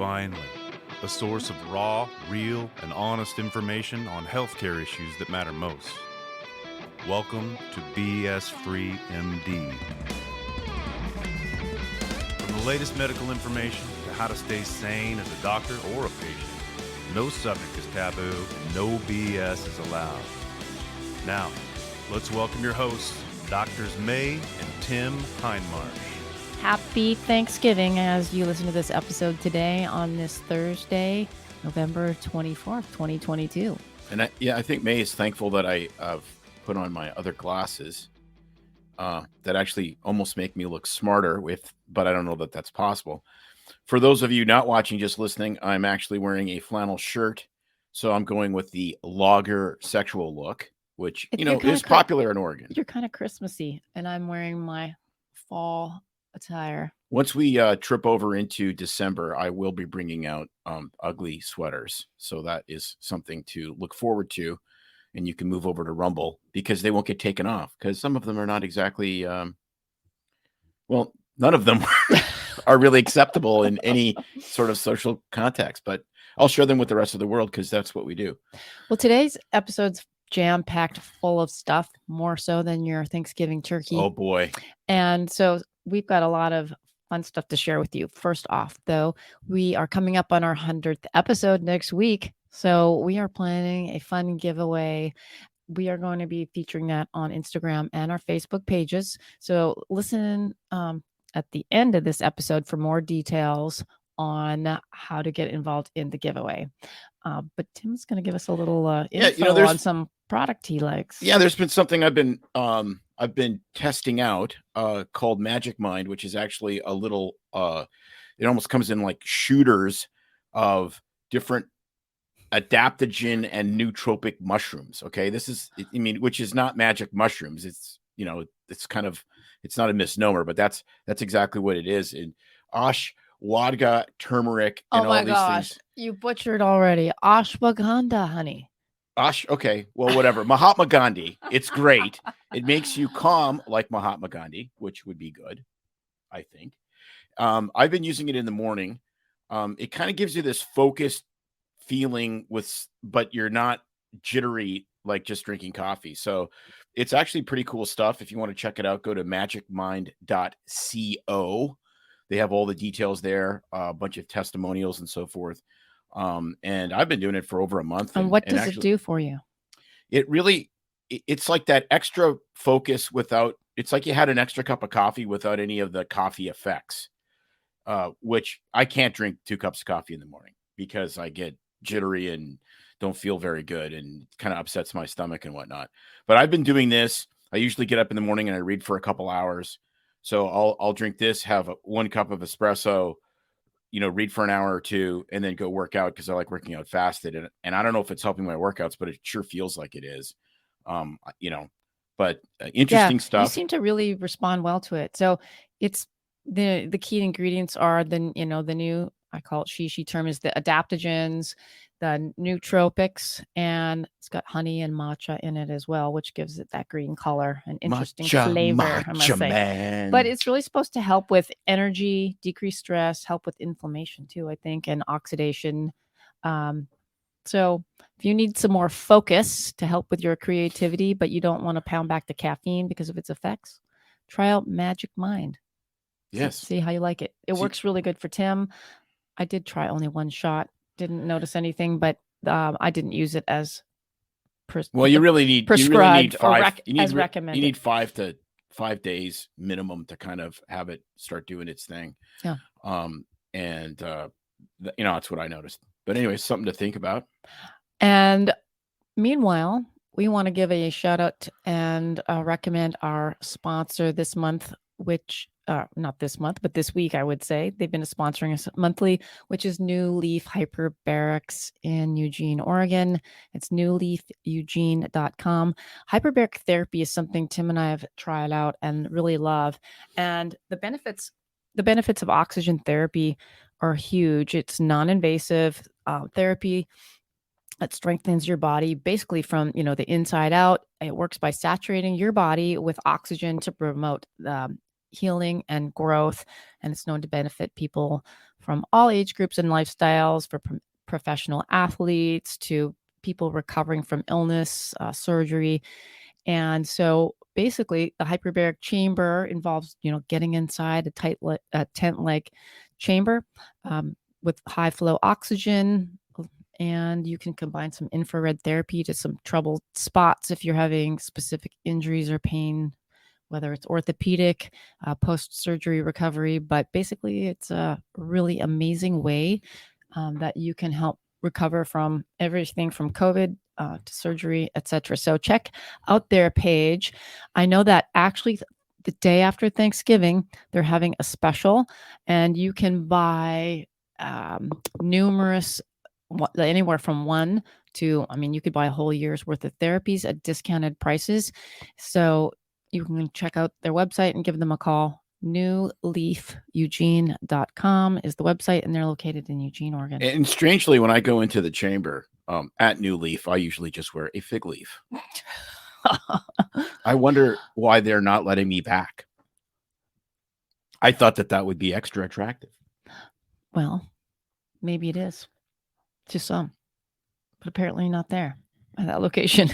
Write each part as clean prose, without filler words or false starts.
finally, a source of raw, real, and honest information on healthcare issues that matter most. Welcome to BS Free MD. From the latest medical information to how to stay sane as a doctor or a patient, no subject is taboo and no BS is allowed. Now, let's welcome your hosts, Doctors May and Tim Hindmarsh. Happy Thanksgiving as you listen to this episode today on this Thursday, November 24th, 2022. And I think May is thankful that I've put on my other glasses that actually almost make me look smarter but I don't know that that's possible. For those of you not watching, just listening, I'm actually wearing a flannel shirt. So I'm going with the logger sexual look, which, is popular in Oregon. You're kind of Christmassy, and I'm wearing my fall attire. Once we trip over into December, I will be bringing out ugly sweaters. So that is something to look forward to. And you can move over to Rumble because they won't get taken off because some of them are not exactly, none of them are really acceptable in any sort of social context. But I'll share them with the rest of the world because that's what we do. Well, today's episode's jam-packed full of stuff, more so than your Thanksgiving turkey. Oh, boy. And so we've got a lot of fun stuff to share with you. First off, though, we are coming up on our 100th episode next week. So we are planning a fun giveaway. We are going to be featuring that on Instagram and our Facebook pages. So listen at the end of this episode for more details on how to get involved in the giveaway. But Tim's going to give us a little info on some product he likes. Yeah, there's been something I've been testing out called Magic Mind, which is actually a little it almost comes in like shooters of different adaptogen and nootropic mushrooms. Okay, this is, which is not magic mushrooms. It's it's not a misnomer, but that's exactly what it is. And ashwagandha, turmeric, and all these things. You butchered already. Ashwagandha, honey. Okay, well, whatever. Mahatma Gandhi. It's great. It makes you calm like Mahatma Gandhi, which would be good, I think. I've been using it in the morning. It kind of gives you this focused feeling but you're not jittery like just drinking coffee. So it's actually pretty cool stuff. If you want to check it out, go to magicmind.co. They have all the details there, a bunch of testimonials and so forth. And I've been doing it for over a month. And what does it do for you? It's like that extra focus it's like you had an extra cup of coffee without any of the coffee effects, which I can't drink 2 cups of coffee in the morning because I get jittery and don't feel very good and kind of upsets my stomach and whatnot. But I've been doing this. I usually get up in the morning and I read for a couple hours. So I'll drink this, have 1 cup of espresso, read for an hour or 2, and then go work out because I like working out fasted. And I don't know if it's helping my workouts, but it sure feels like it is. But interesting stuff. You seem to really respond well to it. So it's the key ingredients are the new, I call it she term, is the adaptogens, the nootropics, and it's got honey and matcha in it as well, which gives it that green color and interesting flavor, I must say. Man. But it's really supposed to help with energy, decrease stress, help with inflammation too, I think, and oxidation. So if you need some more focus to help with your creativity, but you don't want to pound back the caffeine because of its effects, try out Magic Mind. Yes. See how you like it. It works really good for Tim. I did try only 1 shot. Didn't notice anything, but I didn't use it as you really need prescribed as recommended. You need 5 days minimum to kind of have it start doing its thing. Yeah. That's what I noticed. But anyway, something to think about. And meanwhile, we want to give a shout out and recommend our sponsor this month, which not this month, but this week, I would say. They've been sponsoring us monthly, which is New Leaf Hyperbarics in Eugene, Oregon. It's newleafeugene.com. Hyperbaric therapy is something Tim and I have tried out and really love. And the benefits of oxygen therapy are huge. It's non-invasive therapy that strengthens your body basically from, the inside out. It works by saturating your body with oxygen to promote healing and growth, and it's known to benefit people from all age groups and lifestyles, for professional athletes to people recovering from illness, surgery. And so basically the hyperbaric chamber involves, getting inside a tight tent-like chamber with high flow oxygen. And you can combine some infrared therapy to some troubled spots if you're having specific injuries or pain, whether it's orthopedic, post-surgery recovery. But basically, it's a really amazing way that you can help recover from everything from COVID to surgery, etc. So check out their page. I know that actually the day after Thanksgiving, they're having a special, and you can buy numerous, anywhere from 1 to, you could buy a whole year's worth of therapies at discounted prices. So you can check out their website and give them a call. newleafeugene.com is the website, and they're located in Eugene, Oregon. And strangely, when I go into the chamber at New Leaf, I usually just wear a fig leaf. I wonder why they're not letting me back. I thought that would be extra attractive. Well, maybe it is to some, but apparently not there at that location.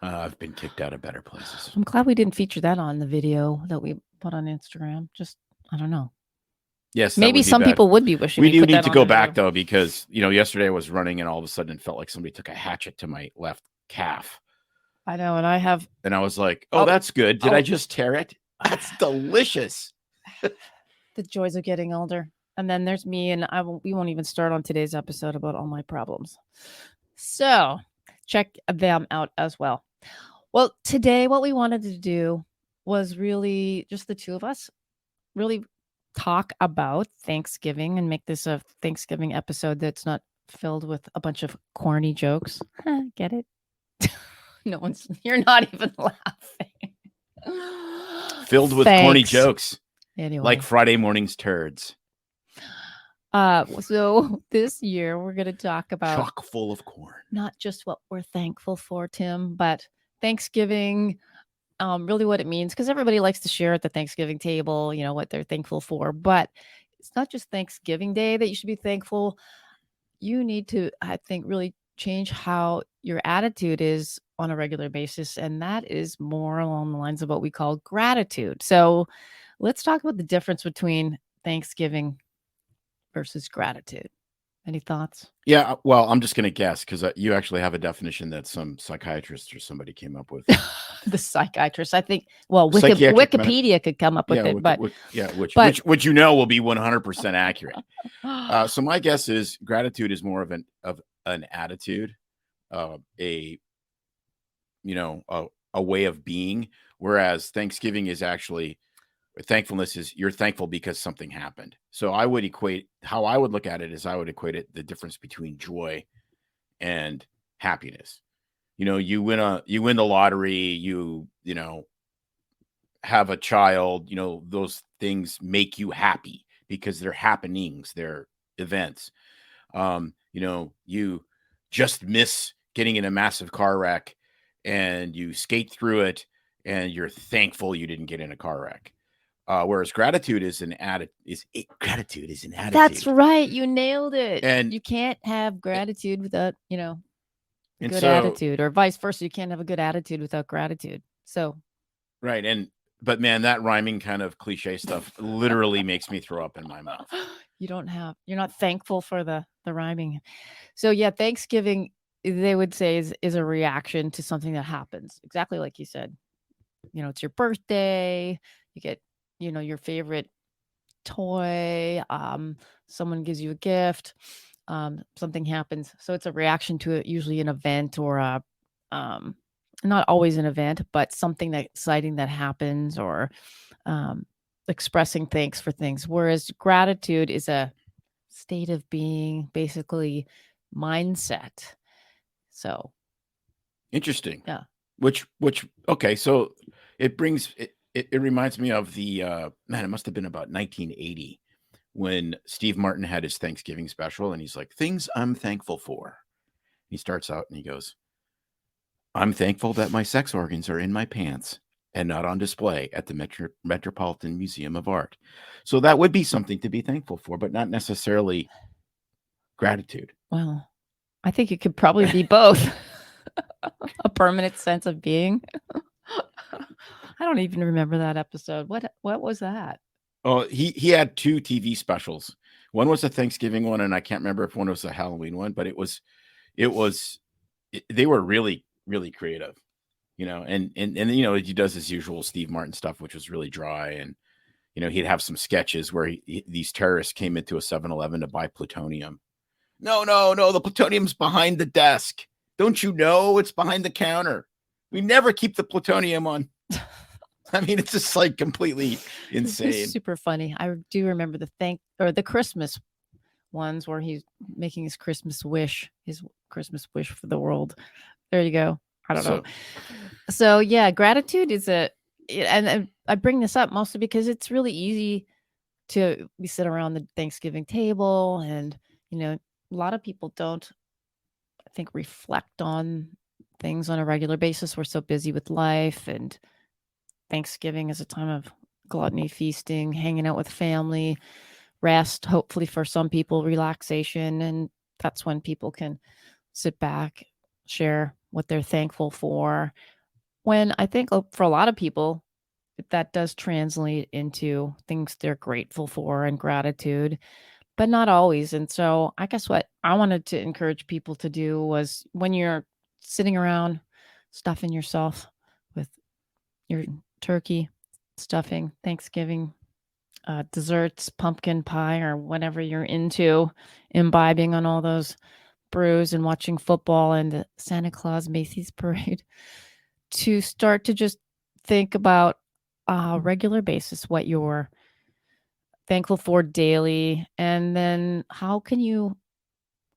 I've been kicked out of better places. I'm glad we didn't feature that on the video that we put on Instagram. Just, I don't know. Yes, maybe some people would be wishing we do need to go back though, because yesterday I was running and all of a sudden it felt like somebody took a hatchet to my left calf. I know, and I was like, oh, that's good. Did I just tear it? That's delicious. The joys of getting older. And then there's me, and we won't even start on today's episode about all my problems. So check them out as well. Well, today what we wanted to do was really just the two of us really talk about Thanksgiving and make this a Thanksgiving episode that's not filled with a bunch of corny jokes. Get it? You're not even laughing. Filled with corny jokes. Anyway. Like Friday morning's turds. So this year we're going to talk about chock full of corn. Not just what we're thankful for, Tim, but Thanksgiving, really what it means, because everybody likes to share at the Thanksgiving table, what they're thankful for. But it's not just Thanksgiving Day that you should be thankful. You need to, I think, really change how your attitude is on a regular basis. And that is more along the lines of what we call gratitude. So let's talk about the difference between Thanksgiving versus gratitude. Any thoughts? Yeah, well, I'm just going to guess because you actually have a definition that some psychiatrist or somebody came up with. The psychiatrist, I think. Well, Wikipedia could come up with it, but which will be 100% accurate. So my guess is gratitude is more of an attitude, a way of being, whereas Thanksgiving is actually. Thankfulness is you're thankful because something happened. So I would equate how I would look at it is I would equate it the difference between joy and happiness. You win the lottery, you have a child, those things make you happy because they're happenings, they're events. You just miss getting in a massive car wreck and you skate through it and you're thankful you didn't get in a car wreck. Whereas gratitude is an attitude. That's right. You nailed it. And you can't have gratitude without, a good attitude, or vice versa. You can't have a good attitude without gratitude. So, right. But man, that rhyming kind of cliche stuff literally makes me throw up in my mouth. You're not thankful for the rhyming. So yeah, Thanksgiving, they would say is a reaction to something that happens. Exactly like you said. It's your birthday. You get your favorite toy, someone gives you a gift, something happens. So it's a reaction to it, usually an event or not always an event, but something exciting that happens, or expressing thanks for things. Whereas gratitude is a state of being, basically mindset. So interesting. Yeah. Which okay, so it brings it reminds me of the it must have been about 1980 when Steve Martin had his Thanksgiving special, and he's like, things I'm thankful for. He starts out and he goes, I'm thankful that my sex organs are in my pants. and not on display at the Metropolitan Museum of Art. So that would be something to be thankful for, but not necessarily gratitude. Well, I think it could probably be both. A permanent sense of being. I don't even remember that episode. What was that? Oh, he had 2 TV specials. One was a Thanksgiving one, and I can't remember if one was a Halloween one, but they were really, really creative, and he does his usual Steve Martin stuff, which was really dry. And, he'd have some sketches where these terrorists came into a 7-Eleven to buy plutonium. No, the plutonium's behind the desk. Don't you know it's behind the counter? We never keep the plutonium on. I mean, it's just like completely insane. It's super funny. I do remember the Christmas ones where he's making his Christmas wish for the world. There you go. I don't know. So yeah, gratitude is and I bring this up mostly because it's really easy to sit around the Thanksgiving table, and a lot of people don't, I think, reflect on things on a regular basis. We're so busy with life, and Thanksgiving is a time of gluttony, feasting, hanging out with family, rest, hopefully for some people, relaxation. And that's when people can sit back, share what they're thankful for. When I think for a lot of people, that does translate into things they're grateful for and gratitude, but not always. And so I guess what I wanted to encourage people to do was, when you're sitting around stuffing yourself with your turkey, stuffing, Thanksgiving, desserts, pumpkin pie, or whatever you're into, imbibing on all those brews and watching football and the Santa Claus Macy's parade, to start to just think about a regular basis what you're thankful for daily, and then how can you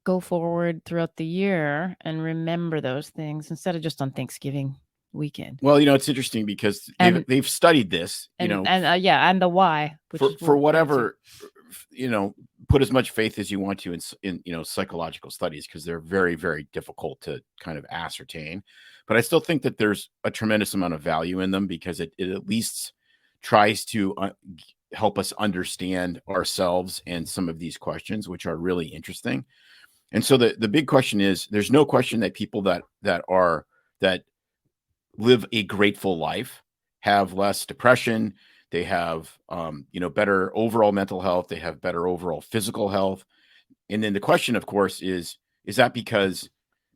go forward throughout the year and remember those things instead of just on Thanksgiving weekend. Well, it's interesting because they've studied this, and the why, for whatever, put as much faith as you want to in psychological studies, because they're very, very difficult to kind of ascertain. But I still think that there's a tremendous amount of value in them, because it at least tries to help us understand ourselves and some of these questions, which are really interesting. And so the big question is, there's no question that people that live a grateful life have less depression. They have, better overall mental health. They have better overall physical health. And then the question, of course, is that because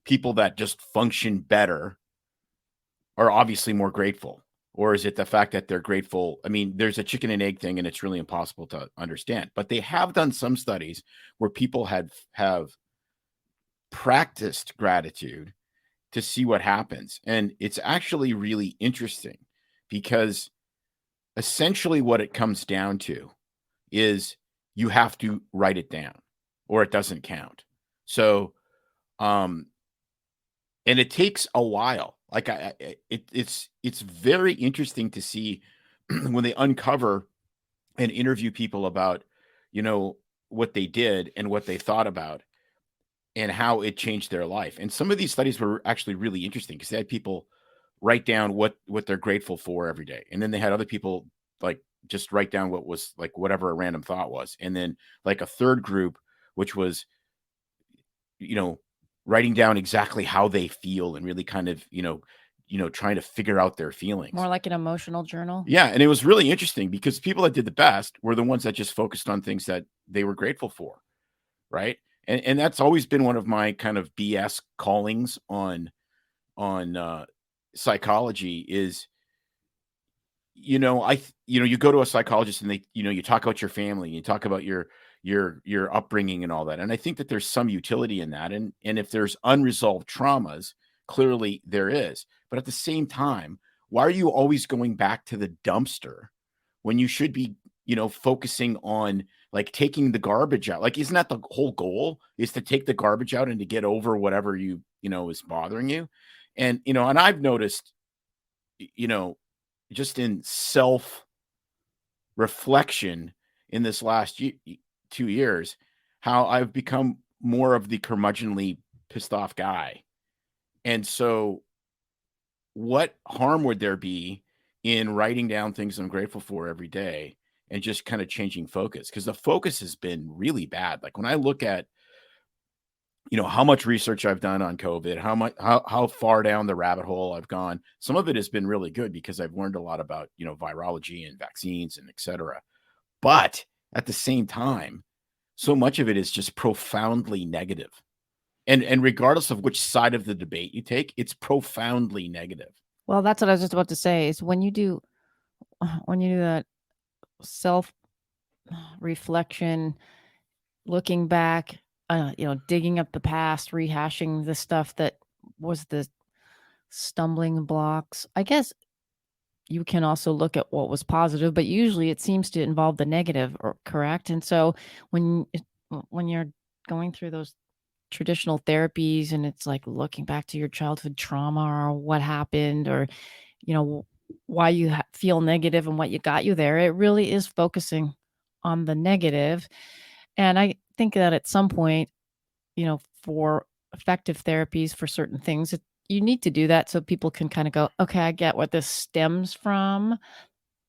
people that just function better are obviously more grateful? Or is it the fact that they're grateful? I mean, there's a chicken and egg thing, and it's really impossible to understand. But they have done some studies where people have practiced gratitude to see what happens. And it's actually really interesting, because essentially what it comes down to is you have to write it down or it doesn't count. So, and it takes a while. Like it's very interesting to see when they uncover and interview people about, what they did and what they thought about and how it changed their life. And some of these studies were actually really interesting, because they had people write down what they're grateful for every day. And then they had other people like just write down what was like whatever a random thought was. And then like a third group, which was, writing down exactly how they feel and really kind of, trying to figure out their feelings. More like an emotional journal. Yeah. And it was really interesting, because people that did the best were the ones that just focused on things that they were grateful for. Right. And that's always been one of my kind of BS callings on psychology is, you go to a psychologist and they, you talk about your family, you talk about your upbringing and all that. And I think that there's some utility in that. And if there's unresolved traumas, clearly there is. But at the same time, why are you always going back to the dumpster when you should be, focusing on like taking the garbage out? Like, isn't that the whole goal, is to take the garbage out and to get over whatever is bothering you? And, and I've noticed, just in self reflection in this last 2 years, how I've become more of the curmudgeonly pissed off guy. And so what harm would there be in writing down things I'm grateful for every day and just kind of changing focus, because the focus has been really bad. Like when I look at, how much research I've done on COVID, how far down the rabbit hole I've gone. Some of it has been really good because I've learned a lot about, virology and vaccines and et cetera. But at the same time, so much of it is just profoundly negative. And regardless of which side of the debate you take, it's profoundly negative. Well, that's what I was just about to say, is when you do that self reflection, looking back, digging up the past, rehashing the stuff that was the stumbling blocks. I guess you can also look at what was positive, but usually it seems to involve the negative, or correct? And so when you're going through those traditional therapies and it's like looking back to your childhood trauma or what happened, or why you feel negative and what you got you there, it really is focusing on the negative. And I think that at some point, for effective therapies for certain things, you need to do that so people can kind of go, okay, I get what this stems from,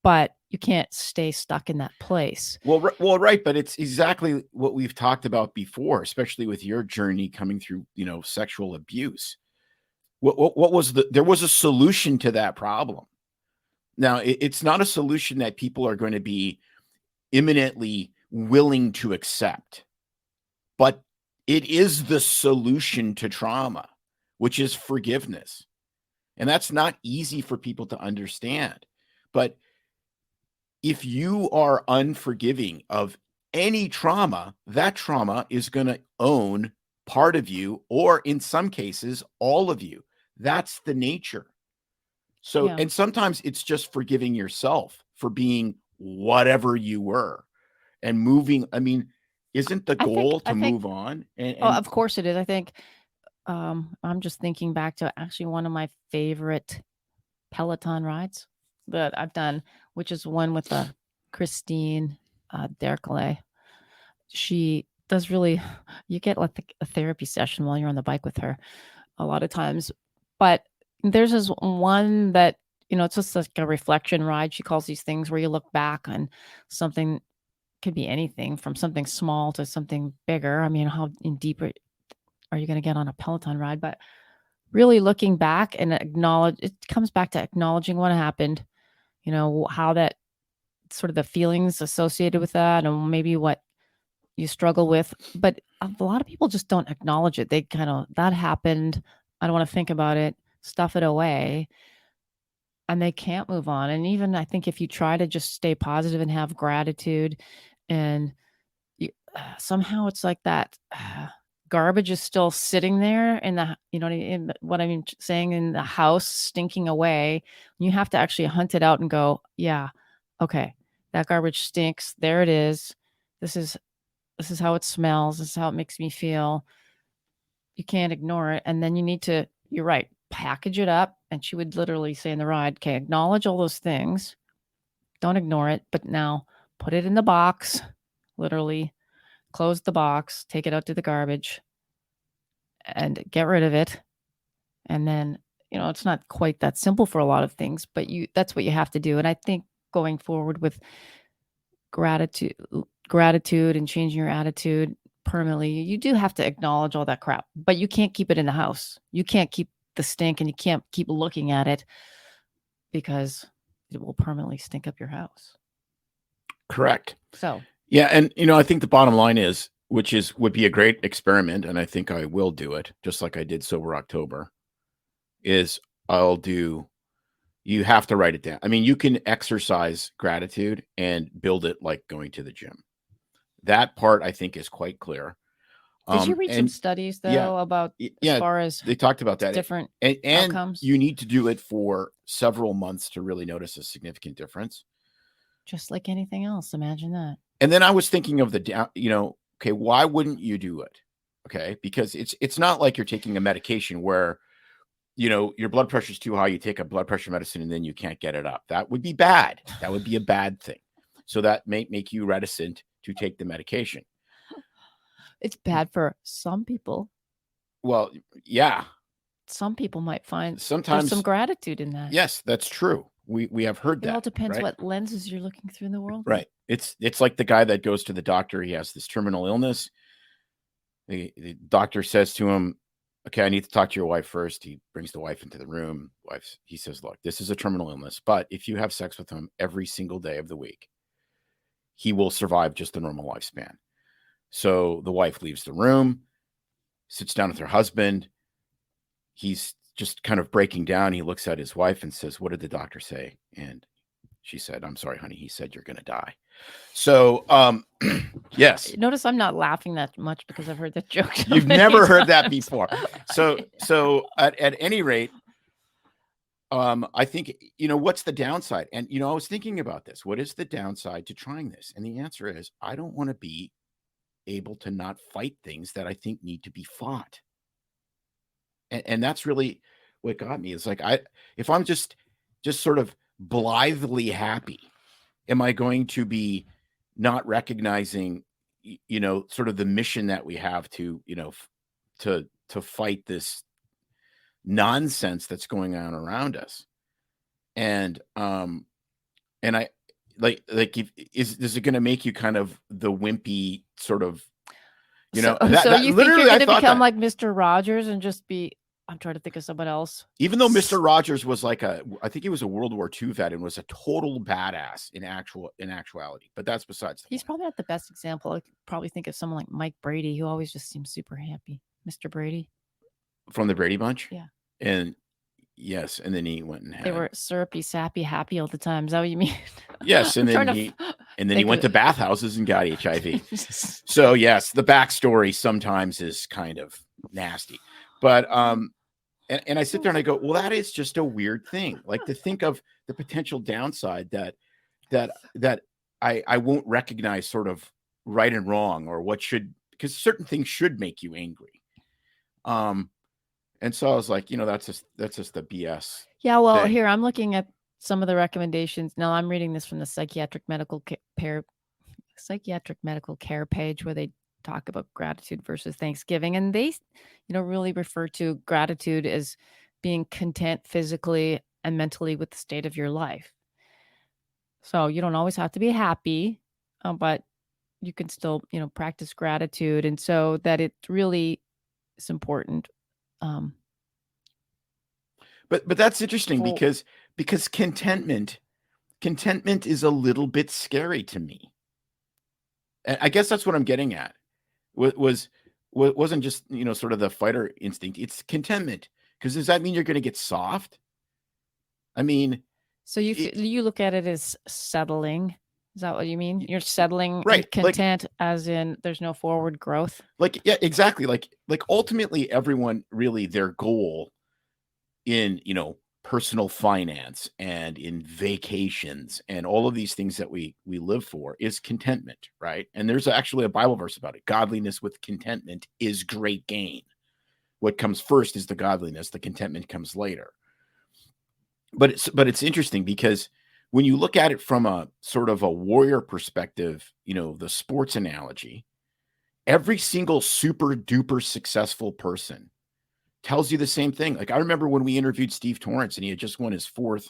but you can't stay stuck in that place. Well, right. But it's exactly what we've talked about before, especially with your journey coming through, sexual abuse. What was there was a solution to that problem. Now, it's not a solution that people are going to be imminently willing to accept, but it is the solution to trauma, which is forgiveness. And that's not easy for people to understand. But if you are unforgiving of any trauma, that trauma is going to own part of you, or in some cases, all of you. That's the nature. So, Yeah. and sometimes it's just forgiving yourself for being whatever you were and moving. I mean, isn't the goal to move on? And of course it is. I think I'm just thinking back to actually one of my favorite Peloton rides that I've done, which is one with Christine Derclay. She does really, you get like a therapy session while you're on the bike with her a lot of times. But there's this one that, it's just like a reflection ride. She calls these things where you look back on something. Could be anything from something small to something bigger. I mean, how in deep are you going to get on a Peloton ride? But really looking back and it comes back to acknowledging what happened, how that sort of the feelings associated with that, and maybe what you struggle with. But a lot of people just don't acknowledge it. They kind of, that happened, I don't want to think about it, stuff it away, and they can't move on. And even I think if you try to just stay positive and have gratitude, and somehow it's like that garbage is still sitting there in the, what I mean, saying in the house, stinking away. You have to actually hunt it out and go, yeah, okay, that garbage stinks. There it is. This is how it smells. This is how it makes me feel. You can't ignore it. And then you need to, you're right, package it up. And she would literally say in the ride, okay, acknowledge all those things. Don't ignore it. But now put it in the box, literally close the box, take it out to the garbage and get rid of it. And then, it's not quite that simple for a lot of things, but that's what you have to do. And I think going forward with gratitude and changing your attitude permanently, you do have to acknowledge all that crap, but you can't keep it in the house. You can't keep the stink, and you can't keep looking at it, because it will permanently stink up your house. Correct. So, yeah. And, I think the bottom line is, would be a great experiment, and I think I will do it, just like I did Sober October, is you have to write it down. I mean, you can exercise gratitude and build it like going to the gym. That part I think is quite clear. Did you read some studies though about as far as they talked about that different and outcomes? You need to do it for several months to really notice a significant difference. Just like anything else, imagine that. And then I was thinking of okay, why wouldn't you do it? Okay, because it's not like you're taking a medication where your blood pressure is too high, you take a blood pressure medicine and then you can't get it up. That would be bad. That would be a bad thing. So that may make you reticent to take the medication. It's bad for some people. Well, yeah. Some people might find sometimes some gratitude in that. Yes, that's true. We have heard It that. all depends right? what lenses you're looking through in the world. Right. It's like the guy that goes to the doctor. He has this terminal illness. The doctor says to him, okay, I need to talk to your wife first. He brings the wife into the room. He says, look, this is a terminal illness, but if you have sex with him every single day of the week, he will survive just a normal lifespan. So the wife leaves the room, sits down with her husband. He's just kind of breaking down. He looks at his wife and says, what did the doctor say? And she said, I'm sorry, honey. He said, you're going to die. So, yes. Notice I'm not laughing that much because I've heard that joke. So You've many never heard that times. before. So at any rate, I think, what's the downside? And, I was thinking about this. What is the downside to trying this? And the answer is, I don't want to be able to not fight things that I think need to be fought. And that's really what got me. Is like, if I'm just sort of blithely happy, am I going to be not recognizing, sort of the mission that we have to, to fight this nonsense that's going on around us? And I is it going to make you kind of the wimpy sort of, So that you think you're literally, I going to thought become that. like Mr. Rogers and just be? I'm trying to think of someone else. Even though Mr. Rogers was I think he was a World War II vet and was a total badass in actuality, but that's besides the He's point. probably not the best example. I could probably think of someone like Mike Brady, who always just seems super happy. Mr. Brady. From the Brady Bunch. Yeah. And yes, and then he went and They were syrupy, sappy, happy all the time. Is that what you mean? Yes, and then he went to bathhouses and got HIV. So yes, the backstory sometimes is kind of nasty, but and I sit there and I go, well, that is just a weird thing. Like, to think of the potential downside that I won't recognize sort of right and wrong, or what should, because certain things should make you angry. And so I was like, that's just the BS. Yeah, well, thing. here I'm looking at some of the recommendations. Now I'm reading this from the psychiatric medical care page, where they talk about gratitude versus Thanksgiving, and they, really refer to gratitude as being content physically and mentally with the state of your life. So you don't always have to be happy, but you can still, practice gratitude, and so that it really is important. But that's interesting, because contentment is a little bit scary to me. And I guess that's what I'm getting at. Wasn't just, sort of the fighter instinct. It's contentment. Because does that mean you're going to get soft? I mean, so you look at it as settling. Is that what you mean? You're settling, right? Content, as in there's no forward growth. Yeah, exactly. Like ultimately, everyone really, their goal in, personal finance and in vacations and all of these things that we live for is contentment, right? And there's actually a Bible verse about it. Godliness with contentment is great gain. What comes first is the godliness, the contentment comes later. But it's interesting, because when you look at it from a sort of a warrior perspective, the sports analogy, every single super duper successful person tells you the same thing. Like, I remember when we interviewed Steve Torrance, and he had just won his fourth,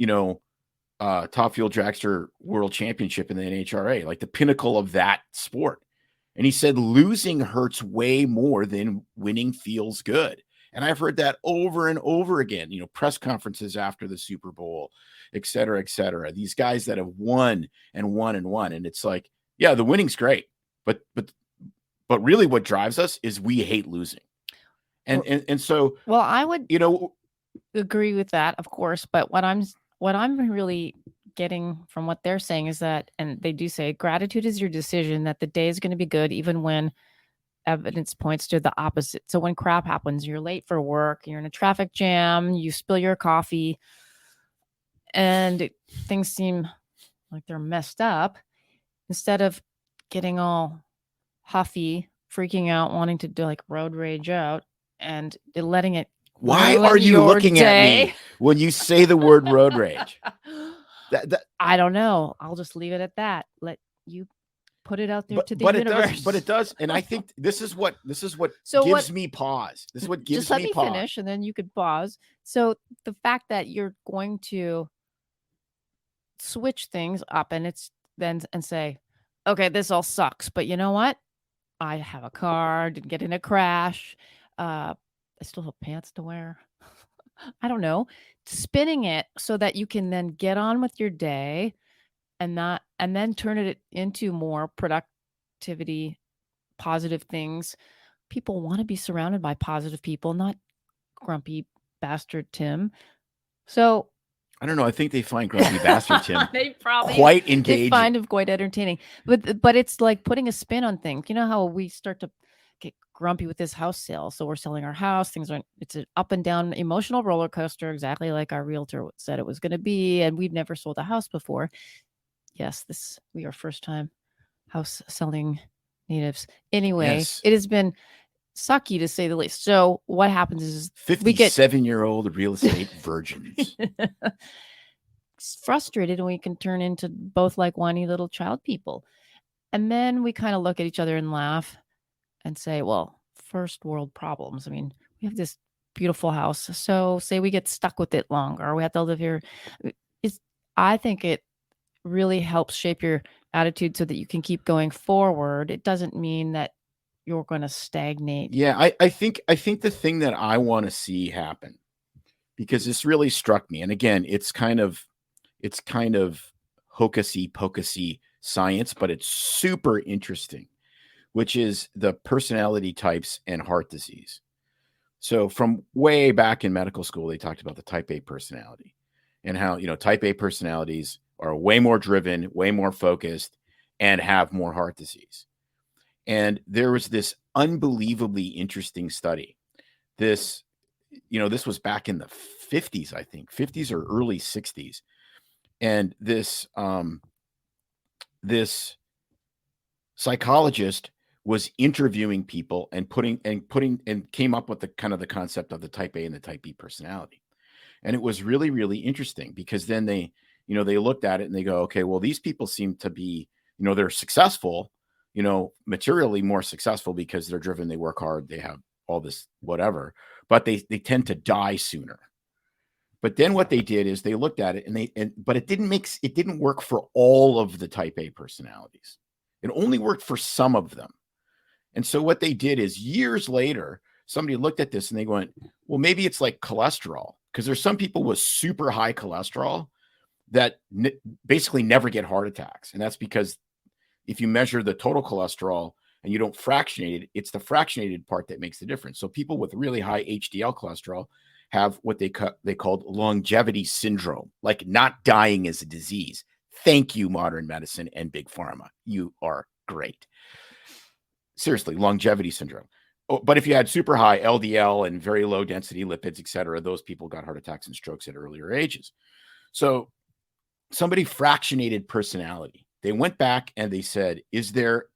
Top Fuel Dragster World Championship in the NHRA, like the pinnacle of that sport. And he said, losing hurts way more than winning feels good. And I've heard that over and over again, press conferences after the Super Bowl, et cetera, et cetera. These guys that have won and won and won. And it's like, yeah, the winning's great. But really what drives us is we hate losing. And so, well, I would, agree with that, of course. But what I'm really getting from what they're saying is that, and they do say, gratitude is your decision that the day is going to be good, even when evidence points to the opposite. So when crap happens, you're late for work, you're in a traffic jam, you spill your coffee, and things seem like they're messed up, instead of getting all huffy, freaking out, wanting to do like road rage out and letting it. Why are you looking at me when you say the word road rage? I don't know. I'll just leave it at that. Let you put it out there to the universe. But it does. And I think this is what gives me pause. This is what gives me pause. Just let me finish, and then you could pause. So the fact that you're going to switch things up and say, okay, this all sucks, but you know what? I have a car, didn't get in a crash. I still have pants to wear. I don't know. Spinning it so that you can then get on with your day and then turn it into more productivity, positive things. People want to be surrounded by positive people, not grumpy bastard Tim. So I don't know. I think they find Grumpy Bastard Tim they probably quite they engaging. find him quite entertaining. But it's like putting a spin on things. You know how we start to get grumpy with this house sale. So we're selling our house. It's an up and down emotional roller coaster, exactly like our realtor said it was going to be. And we've never sold a house before. Yes, we are first time house selling natives. Anyway, Yes. it has been sucky to say the least. So what happens is 57-year-old real estate virgins. frustrated, and we can turn into both like whiny little child people. And then we kind of look at each other and laugh and say, well, first world problems. I mean, we have this beautiful house. So say we get stuck with it longer, or we have to live here. I think it really helps shape your attitude so that you can keep going forward. It doesn't mean that you're going to stagnate. Yeah, I think the thing that I want to see happen, because this really struck me, and again, it's kind of hocusy pocusy science, but it's super interesting, which is the personality types and heart disease. So from way back in medical school, they talked about the type A personality and how, type A personalities are way more driven, way more focused, and have more heart disease. And there was this unbelievably interesting study. This was back in the 50s, I think, 50s or early 60s. And this psychologist was interviewing people and came up with the concept of the type A and the type B personality. And it was really, really interesting, because then they looked at it and they go, okay, well, these people seem to be, they're successful, materially more successful because they're driven, they work hard, they have all this whatever, but they tend to die sooner. But then what they did is they looked at it but it didn't work for all of the type A personalities. It only worked for some of them. And so what they did is, years later, somebody looked at this and they went, well, maybe it's like cholesterol, because there's some people with super high cholesterol that basically never get heart attacks. And that's because if you measure the total cholesterol and you don't fractionate it, it's the fractionated part that makes the difference. So people with really high HDL cholesterol have what they called longevity syndrome, like not dying is a disease. Thank you, modern medicine and big pharma. You are great. Seriously, longevity syndrome. Oh, but if you had super high LDL and very low density lipids, et cetera, those people got heart attacks and strokes at earlier ages. So somebody fractionated personality. They went back and they said, is there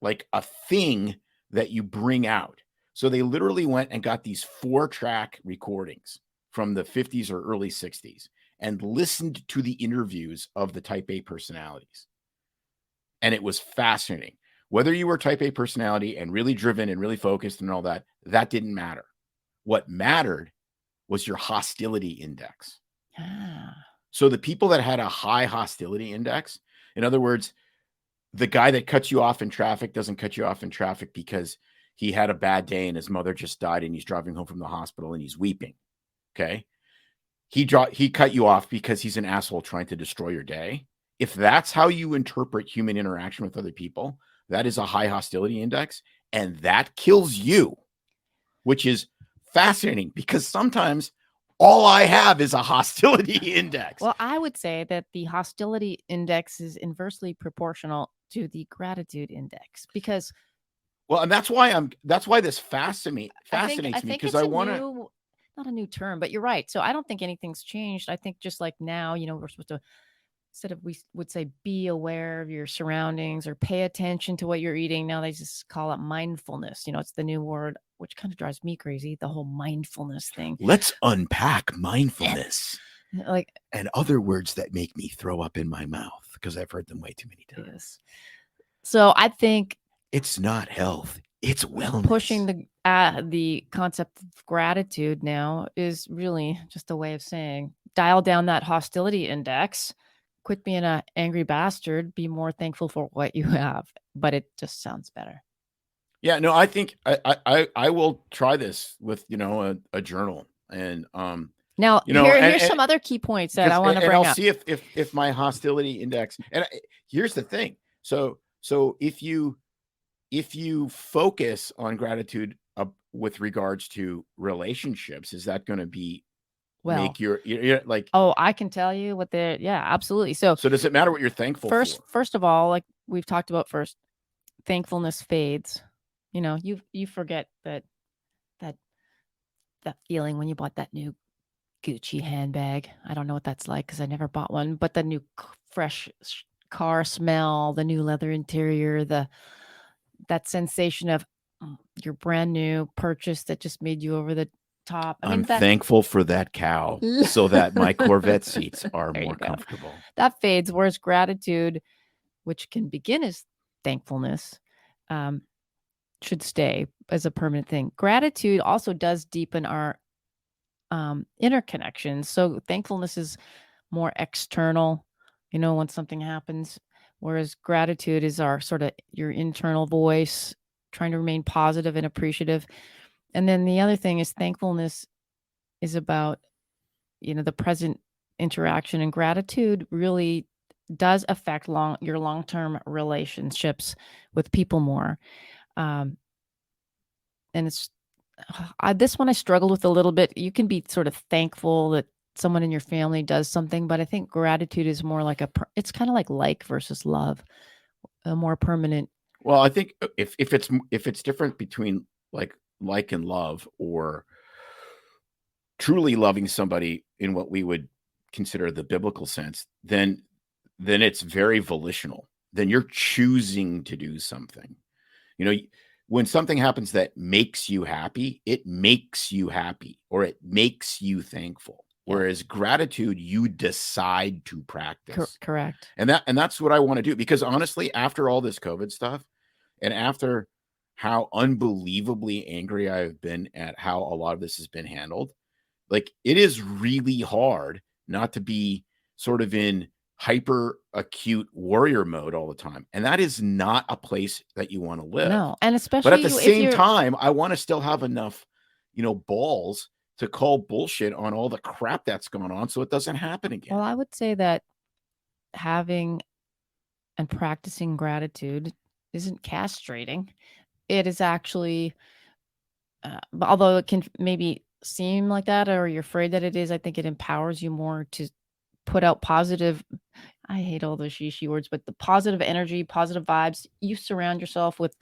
like a thing that you bring out? So they literally went and got these 4-track recordings from the 50s or early 60s and listened to the interviews of the type A personalities. And it was fascinating. Whether you were type A personality and really driven and really focused and all that, that didn't matter. What mattered was your hostility index. So the people that had a high hostility index, in other words, the guy that cuts you off in traffic doesn't cut you off in traffic because he had a bad day and his mother just died and he's driving home from the hospital and he's weeping. Okay. He cut you off because he's an asshole trying to destroy your day. If that's how you interpret human interaction with other people, that is a high hostility index, and that kills you, which is fascinating, because sometimes all I have is a hostility index. Well, I would say that the hostility index is inversely proportional to the gratitude index, because and that's why this fascinates me, because I want to, not a new term, but you're right. So I don't think anything's changed. I think just like now, we're supposed to, instead of, we would say, be aware of your surroundings or pay attention to what you're eating. Now they just call it mindfulness. It's the new word, which kind of drives me crazy, the whole mindfulness thing. Let's unpack mindfulness. And other words that make me throw up in my mouth, because I've heard them way too many times. Yes. So I think it's not health, it's wellness. Pushing the concept of gratitude now is really just a way of saying, dial down that hostility index, quit being an angry bastard, be more thankful for what you have. But it just sounds better. Yeah, no, I think I will try this with, a journal. And Now, here's some other key points that I want to bring I'll up. see if my hostility index, and here's the thing. So if you focus on gratitude with regards to relationships, is that going to be make you're like, oh, I can tell you what absolutely. So does it matter what you're thankful for? First of all, like we've talked about first, thankfulness fades. You forget that feeling when you bought that new Gucci handbag. I don't know what that's like because I never bought one, but the new fresh car smell, the new leather interior, that sensation of your brand new purchase that just made you over the top. I'm thankful for that cow so that my Corvette seats are more comfortable. That fades, whereas gratitude, which can begin as thankfulness, should stay as a permanent thing. Gratitude also does deepen our interconnections. So thankfulness is more external, when something happens, whereas gratitude is our sort of your internal voice, trying to remain positive and appreciative. And then the other thing is thankfulness is about, the present interaction, and gratitude really does affect your long-term relationships with people more. And it's this one I struggled with a little bit. You can be sort of thankful that someone in your family does something, but I think gratitude is more like it's kind of like versus love, a more permanent. Well, I think if it's different between like and love, or truly loving somebody in what we would consider the biblical sense, then it's very volitional. Then you're choosing to do something. When something happens that makes you happy, it makes you happy, or it makes you thankful. Whereas gratitude, you decide to practice. Correct. And that's what I want to do, because honestly, after all this COVID stuff, and after how unbelievably angry I've been at how a lot of this has been handled, like, it is really hard not to be sort of in hyper acute warrior mode all the time. And that is not a place that you want to live. No. And especially, but at the same time, I want to still have enough, balls to call bullshit on all the crap that's going on so it doesn't happen again. Well, I would say that having and practicing gratitude isn't castrating. It is actually, although it can maybe seem like that, or you're afraid that it is, I think it empowers you more to put out positive, I hate all those she words, but the positive energy, positive vibes. You surround yourself with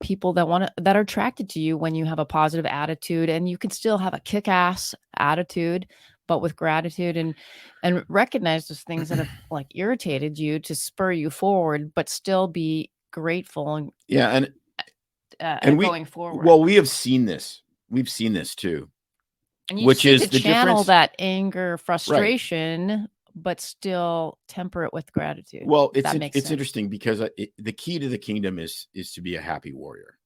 people that are attracted to you when you have a positive attitude, and you can still have a kick-ass attitude, but with gratitude, and recognize those things that have irritated you to spur you forward, but still be grateful and going forward. Well, we have seen this. We've seen this too. And you which is to the channel difference. That anger, frustration, but still temper it with gratitude. Well, it's interesting because the key to the kingdom is to be a happy warrior.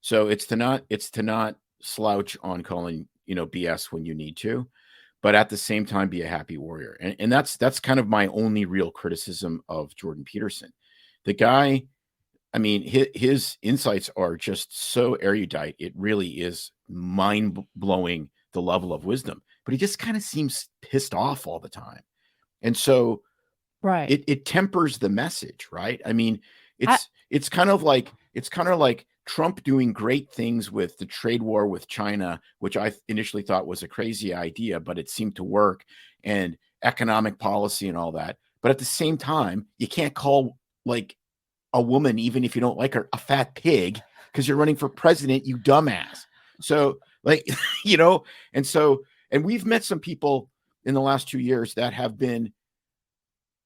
So it's to not slouch on calling BS when you need to, but at the same time be a happy warrior. And that's kind of my only real criticism of Jordan Peterson. The guy, I mean, his insights are just so erudite. It really is mind-blowing, the level of wisdom, but he just kind of seems pissed off all the time. And so right, it tempers the message, right? I mean, it's kind of like Trump doing great things with the trade war with China, which I initially thought was a crazy idea, but it seemed to work, and economic policy and all that. But at the same time, you can't call a woman, even if you don't like her, a fat pig because you're running for president, you dumbass. So and we've met some people in the last 2 years that have been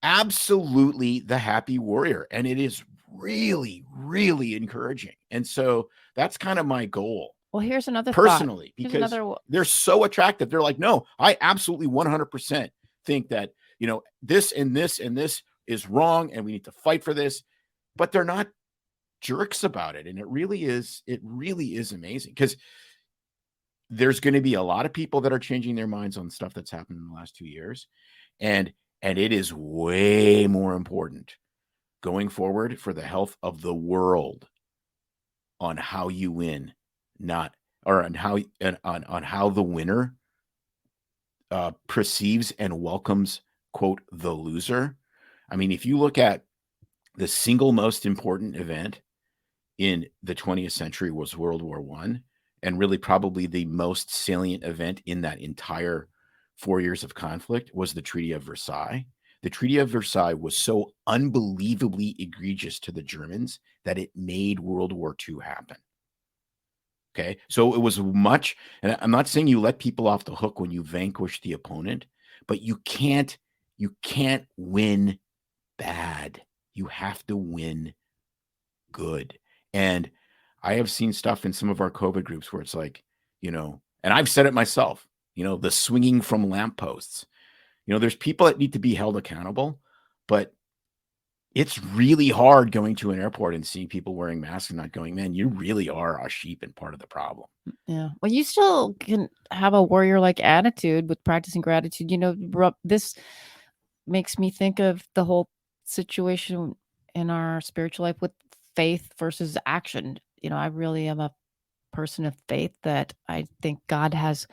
absolutely the happy warrior. And it is really, really encouraging. And so that's kind of my goal. Well, here's another personally, because they're so attractive. They're like, no, I absolutely 100% think that, this and this and this is wrong, and we need to fight for this, but they're not jerks about it. And it really is amazing, because there's going to be a lot of people that are changing their minds on stuff that's happened in the last 2 years. And And it is way more important going forward for the health of the world on how you win, not or on how the winner perceives and welcomes, quote, the loser. I mean, if you look at the single most important event in the 20th century was World War I, and really probably the most salient event in that entire 4 years of conflict was the Treaty of Versailles. The Treaty of Versailles was so unbelievably egregious to the Germans that it made World War II happen. Okay, so it was much, and I'm not saying you let people off the hook when you vanquish the opponent, but you can't win bad. You have to win good. And I have seen stuff in some of our COVID groups where it's like, and I've said it myself, the swinging from lampposts. There's people that need to be held accountable, but it's really hard going to an airport and seeing people wearing masks and not going, man, you really are a sheep and part of the problem. Yeah. Well, you still can have a warrior-like attitude with practicing gratitude. This makes me think of the whole situation in our spiritual life with faith versus action. I really am a person of faith that I think God has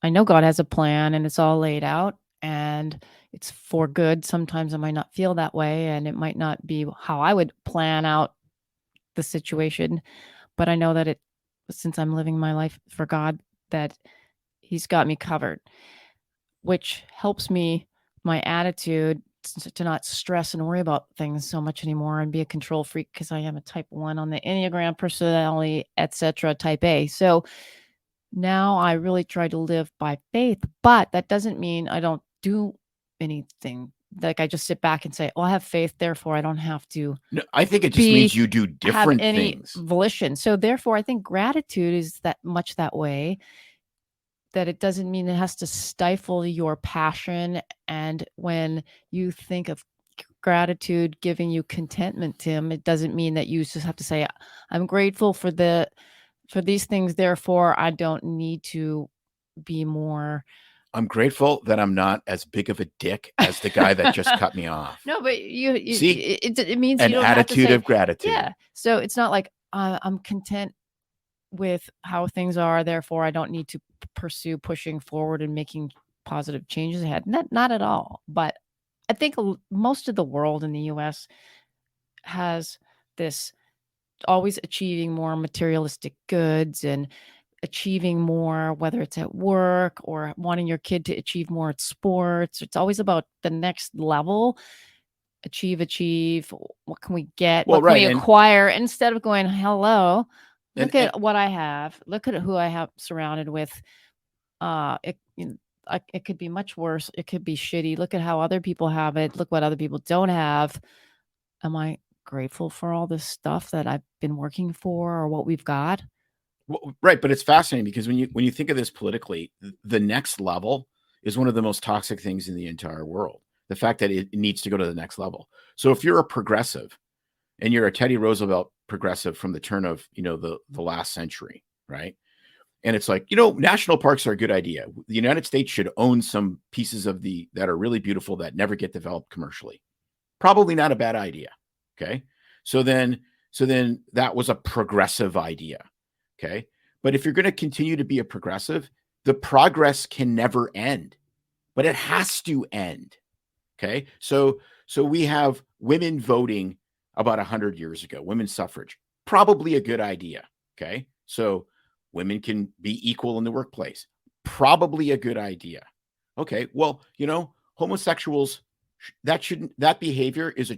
I know God has a plan and it's all laid out and it's for good. Sometimes I might not feel that way and it might not be how I would plan out the situation, but I know that since I'm living my life for God, that he's got me covered, which helps me, my attitude to not stress and worry about things so much anymore and be a control freak because I am a type 1 on the Enneagram personality, etc. type A. So now I really try to live by faith, but that doesn't mean I don't do anything. Like I just sit back and say, I have faith, therefore I don't have to. No, I think it just means you do different things. Volition. So therefore I think gratitude is that much that way, that it doesn't mean it has to stifle your passion. And when you think of gratitude giving you contentment, Tim, it doesn't mean that you just have to say, I'm grateful for these things, therefore I don't need to be more. I'm grateful that I'm not as big of a dick as the guy that just cut me off. No, but you see, it means an you don't attitude have to say, of gratitude. Yeah. So it's not like I'm content with how things are, therefore I don't need to pursue pushing forward and making positive changes ahead. Not at all. But I think most of the world in the US has this always achieving more materialistic goods and achieving more, whether it's at work or wanting your kid to achieve more at sports. It's always about the next level. Achieve. What can we get? What can we acquire? Instead of going, hello, look at what I have. Look at who I have surrounded with. It could be much worse. It could be shitty. Look at how other people have it. Look what other people don't have. Am I grateful for all this stuff that I've been working for or what we've got? Well, right. But it's fascinating because when you think of this politically, the next level is one of the most toxic things in the entire world. The fact that it needs to go to the next level. So if you're a progressive and you're a Teddy Roosevelt progressive from the turn of, the last century, right? And it's like, national parks are a good idea. The United States should own some pieces that are really beautiful that never get developed commercially. Probably not a bad idea. Okay. So then that was a progressive idea. Okay. But if you're going to continue to be a progressive, the progress can never end, but it has to end. Okay. So we have women voting about 100 years ago, women's suffrage, probably a good idea. Okay. So women can be equal in the workplace, probably a good idea. Okay. Well, homosexuals, that behavior is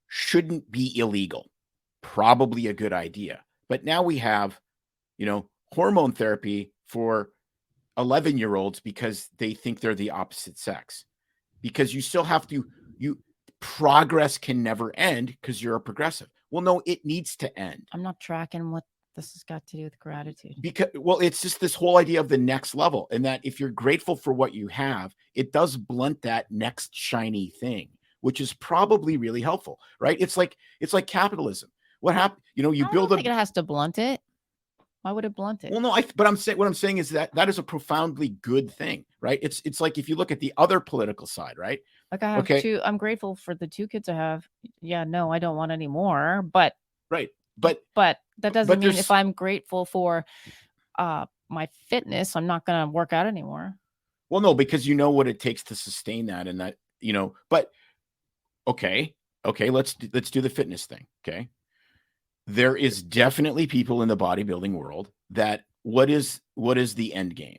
shouldn't be illegal. Probably a good idea. But now we have, hormone therapy for 11-year-olds because they think they're the opposite sex. Because you still have to, progress can never end because you're a progressive. Well, no, it needs to end. I'm not tracking what this has got to do with gratitude. It's just this whole idea of the next level, and that if you're grateful for what you have, it does blunt that next shiny thing, which is probably really helpful, right? It's like capitalism. What happened? You build I think it has to blunt it. Why would it blunt it? Well, no, but what I'm saying is that is a profoundly good thing, right? It's like if you look at the other political side, right? Like I have two. I'm grateful for the 2 kids I have. Yeah, no, I don't want any more. But right, but that doesn't mean if I'm grateful for my fitness, I'm not going to work out anymore. Well, no, because you know what it takes to sustain that, and that But okay, let's do the fitness thing. Okay, there is definitely people in the bodybuilding world that what is the end game?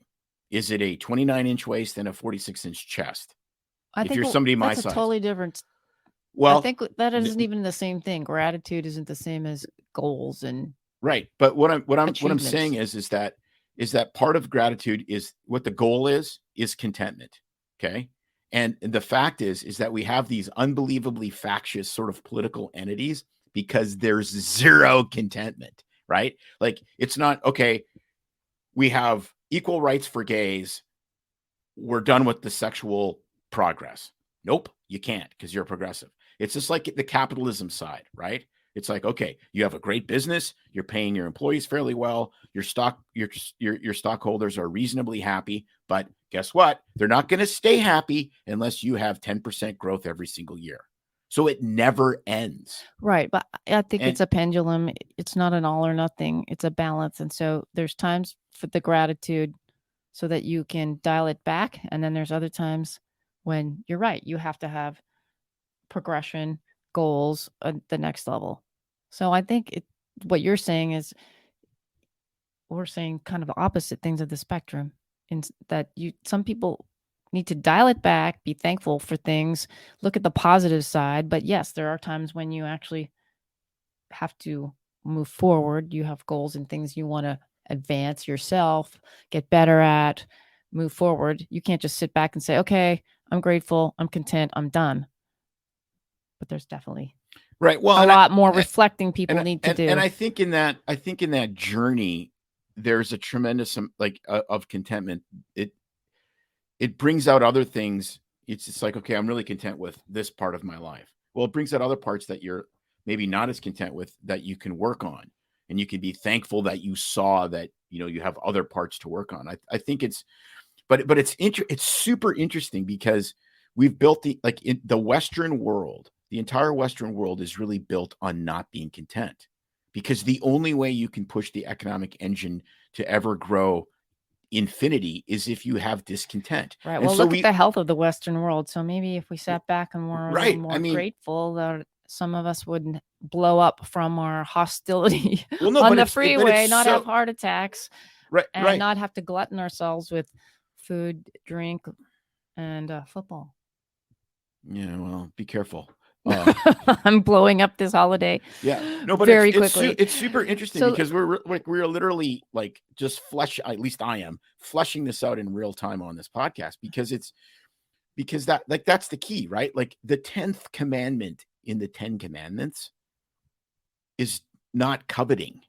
Is it a 29-inch waist and a 46-inch chest? If you're somebody my size, that's a totally different. Well, I think that isn't even the same thing. Gratitude isn't the same as goals and right. But what I'm saying is that part of gratitude is what the goal is contentment. Okay. And the fact is that we have these unbelievably factious sort of political entities because there's zero contentment, right? Like it's not, okay, we have equal rights for gays. We're done with the sexual progress. Nope, you can't because you're progressive. It's just like the capitalism side, right? It's like, okay, you have a great business, you're paying your employees fairly well, your stockholders are reasonably happy, but guess what? They're not going to stay happy unless you have 10% growth every single year. So it never ends. Right. But I think it's a pendulum. It's not an all or nothing. It's a balance. And so there's times for the gratitude so that you can dial it back. And then there's other times when you're right. You have to have progression, goals at the next level. So I think what you're saying is we're saying kind of opposite things of the spectrum, in that some people need to dial it back, be thankful for things, look at the positive side. But yes, there are times when you actually have to move forward. You have goals and things you want to advance yourself, get better at, move forward. You can't just sit back and say, okay, I'm grateful, I'm content, I'm done. But there's definitely right. Well, a lot more reflecting people need to do. And I think in that journey, there's a tremendous of contentment. It brings out other things. It's just like, okay, I'm really content with this part of my life. Well, it brings out other parts that you're maybe not as content with that you can work on, and you can be thankful that you saw that you have other parts to work on. I think but it's super interesting because we've built in the Western world. The entire Western world is really built on not being content, because the only way you can push the economic engine to ever grow infinity is if you have discontent. Right. Well, look at the health of the Western world. So maybe if we sat back and were a little more grateful, that some of us wouldn't blow up from our hostility on the freeway, not have heart attacks, and not have to glutton ourselves with food, drink, and football. Yeah, well, be careful. I'm blowing up this holiday. Yeah, no, but very quickly. It's super interesting because we're literally just at least I am fleshing this out in real time on this podcast because that's the key, right? Like the 10th commandment in the 10 commandments is not coveting.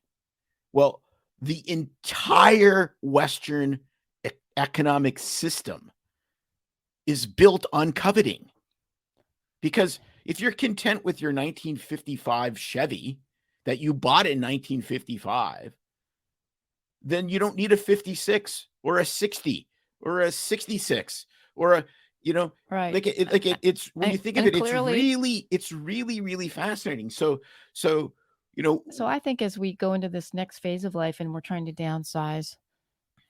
Well, the entire Western economic system is built on coveting, because if you're content with your 1955 Chevy that you bought in 1955, then you don't need a 56 or a 60 or a 66 or a, right. It's when you think of it, it's really fascinating. So I think as we go into this next phase of life and we're trying to downsize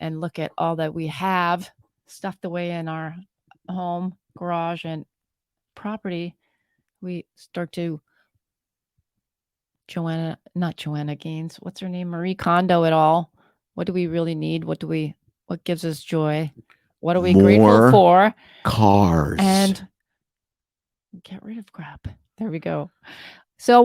and look at all that we have stuffed away in our home, garage, and property, we start to not Joanna Gaines. What's her name? Marie Kondo it all. What do we really need? What gives us joy? What are we grateful for? Cars. And get rid of crap. There we go. So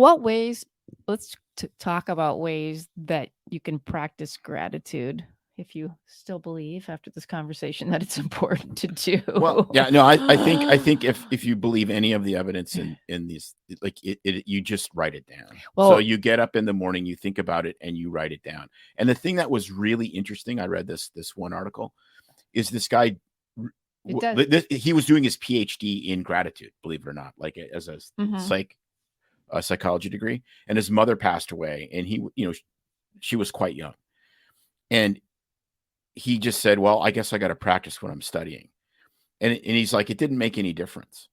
let's talk about ways that you can practice gratitude, if you still believe after this conversation that it's important to do. Well, yeah, no, I think if you believe any of the evidence in these, you just write it down. Well, so you get up in the morning, you think about it, and you write it down. And the thing that was really interesting, I read this one article, is this guy. He was doing his PhD in gratitude, believe it or not, like as a psychology degree. And his mother passed away, and she was quite young. And he just said, well, I guess I got to practice what I'm studying. And he's like, it didn't make any difference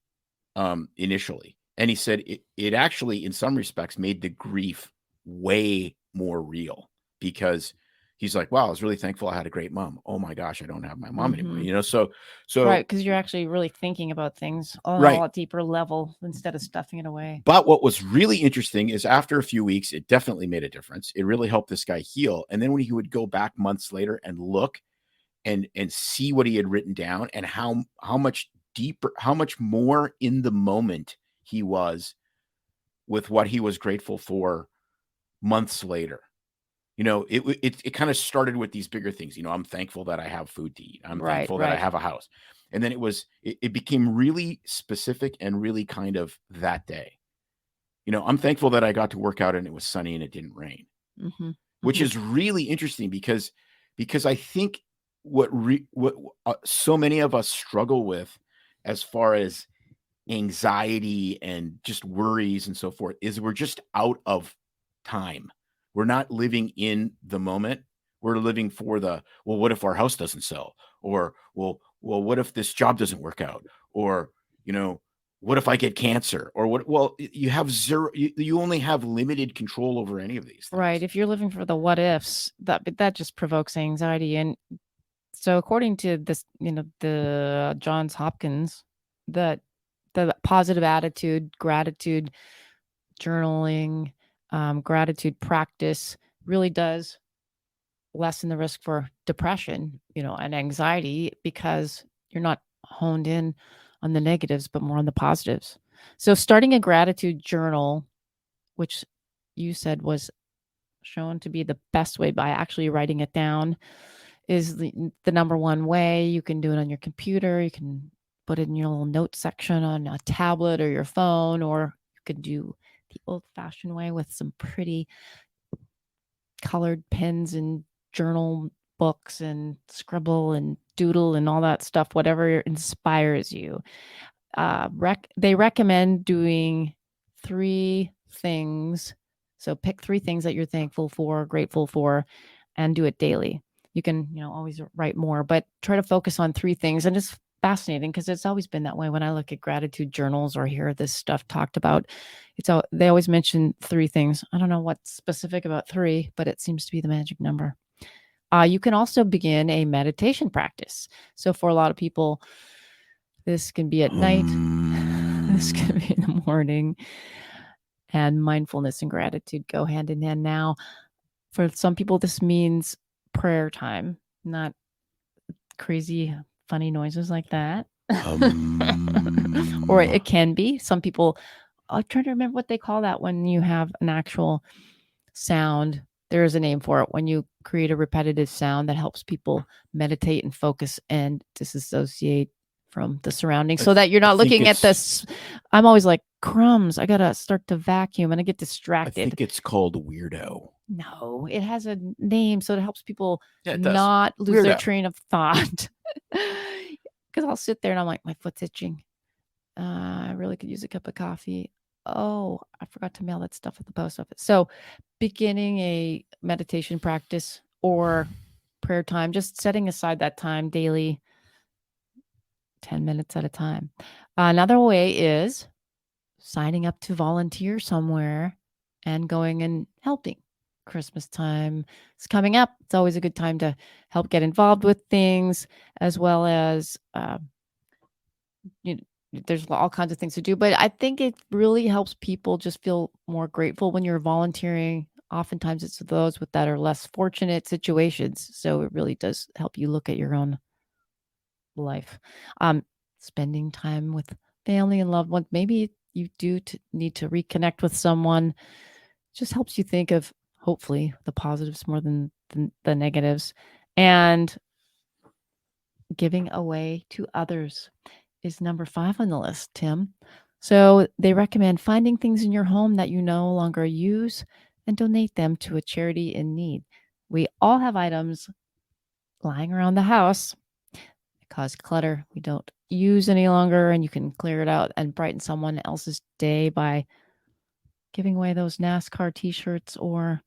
initially. And he said it actually, in some respects, made the grief way more real, because he's like, wow, I was really thankful I had a great mom. Oh my gosh, I don't have my mom anymore. You know, so right, because you're actually really thinking about things on a Right. lot deeper level instead of stuffing it away. But what was really interesting is after a few weeks, it definitely made a difference. It really helped this guy heal. And then when he would go back months later and look and see what he had written down, and how much deeper, how much more in the moment he was with what he was grateful for months later. You know, it kind of started with these bigger things. You know, I'm thankful that I have food to eat. I'm Right, thankful that I right. have a house. And then it became really specific and really kind of that day. You know, I'm thankful that I got to work out and it was sunny and it didn't rain, which is really interesting, because I think what so many of us struggle with as far as anxiety and just worries and so forth is we're just out of time. We're not living in the moment. We're living for the, well, what if our house doesn't sell? Or, well, what if this job doesn't work out? Or, you know, what if I get cancer? Or what? Well, you have zero, you only have limited control over any of these things. Right. If you're living for the what ifs, that just provokes anxiety. And so according to this, you know, the Johns Hopkins, the positive attitude, gratitude, journaling, gratitude practice really does lessen the risk for depression, you know, and anxiety, because you're not honed in on the negatives, but more on the positives. So starting a gratitude journal, which you said was shown to be the best way by actually writing it down, is the number one way. You can do it on your computer. You can put it in your little note section on a tablet or your phone, or you could do the old-fashioned way with some pretty colored pens and journal books and scribble and doodle and all that stuff, whatever inspires you. They recommend doing 3 things. So pick 3 things that you're thankful for, grateful for, and do it daily. You can, you know, always write more, but try to focus on 3 things. And it's fascinating because it's always been that way. When I look at gratitude journals or hear this stuff talked about, they always mention 3 things. I don't know what's specific about 3, but it seems to be the magic number. You can also begin a meditation practice. So for a lot of people, this can be at night. This can be in the morning. And mindfulness and gratitude go hand in hand now. For some people, this means prayer time, not crazy, funny noises like that. Or it can be. Some people, I'm trying to remember what they call that when you have an actual sound. There is a name for it. When you create a repetitive sound that helps people meditate and focus and disassociate from the surroundings, so that you're not looking at this. I'm always like, crumbs, I gotta start to vacuum, and I get distracted. I think it's called weirdo. No, it has a name, so it helps people it does. not lose their train of thought. Because I'll sit there and I'm like, my foot's itching. I really could use a cup of coffee. Oh, I forgot to mail that stuff at the post office. So beginning a meditation practice or prayer time, just setting aside that time daily, 10 minutes at a time. Another way is signing up to volunteer somewhere and going and helping. Christmas time is coming up. It's always a good time to help get involved with things, as well as there's all kinds of things to do. But I think it really helps people just feel more grateful when you're volunteering. Oftentimes it's those that are less fortunate situations. So it really does help you look at your own life. Spending time with family and loved ones. Maybe you do need to reconnect with someone. Just helps you think of, hopefully, the positives more than the negatives. And giving away to others is number 5 on the list, Tim. So they recommend finding things in your home that you no longer use and donate them to a charity in need. We all have items lying around the house that cause clutter we don't use any longer, and you can clear it out and brighten someone else's day by giving away those NASCAR t-shirts or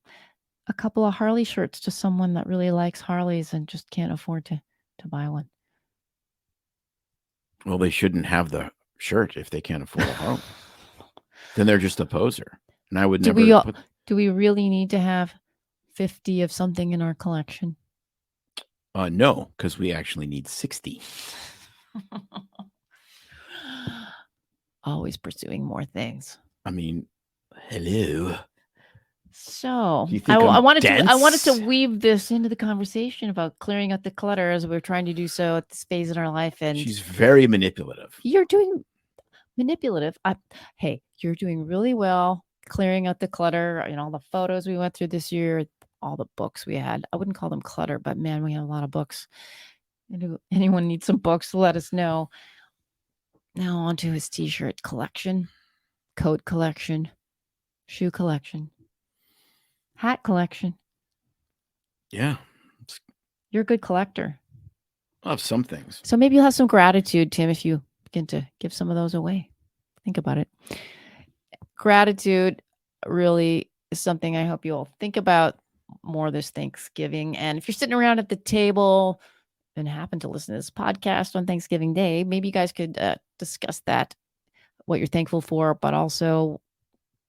a couple of Harley shirts to someone that really likes Harleys and just can't afford to buy one. Well, they shouldn't have the shirt if they can't afford a Harley. Then they're just a poser. And I would Do never do we really need to have 50 of something in our collection? No, because we actually need 60. Always pursuing more things. I mean, hello. So Do you think I I'm wanted dense? to weave this into the conversation about clearing out the clutter as we're trying to do so at this phase in our life. And She's very manipulative. you're doing manipulative. Hey, you're doing really well clearing out the clutter. All the photos we went through this year, all the books we had. I wouldn't call them clutter, but man, we have a lot of books. Anyone needs some books, let us know. Now on to his t-shirt collection, coat collection, shoe collection, hat collection. Yeah. You're a good collector. Of some things. So maybe you'll have some gratitude, Tim, if you begin to give some of those away. Think about it. Gratitude really is something I hope you'll think about more this Thanksgiving. And if you're sitting around at the table and happen to listen to this podcast on Thanksgiving Day, maybe you guys could discuss that, what you're thankful for, but also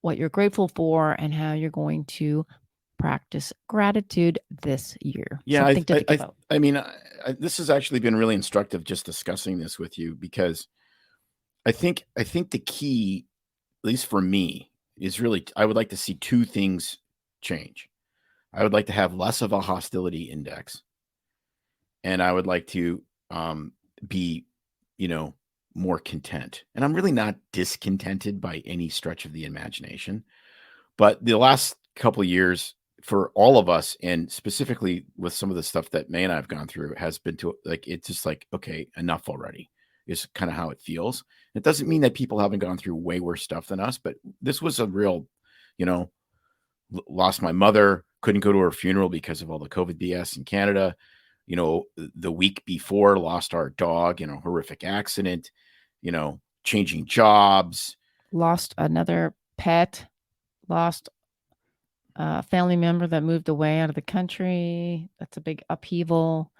what you're grateful for and how you're going to practice gratitude this year. Yeah, Something to think about. I mean, this has actually been really instructive just discussing this with you, because I think the key, at least for me, is really, I would like to see two things change. I would like to have less of a hostility index, and I would like to be, more content. And I'm really not discontented by any stretch of the imagination. But the last couple of years for all of us, and specifically with some of the stuff that May and I have gone through, has been to it's just like, okay, enough already, is kind of how it feels. It doesn't mean that people haven't gone through way worse stuff than us, but this was a real, lost my mother, couldn't go to her funeral because of all the COVID BS in Canada. The week before, lost our dog in a horrific accident, changing jobs. Lost another pet, lost a family member that moved away out of the country. That's a big upheaval.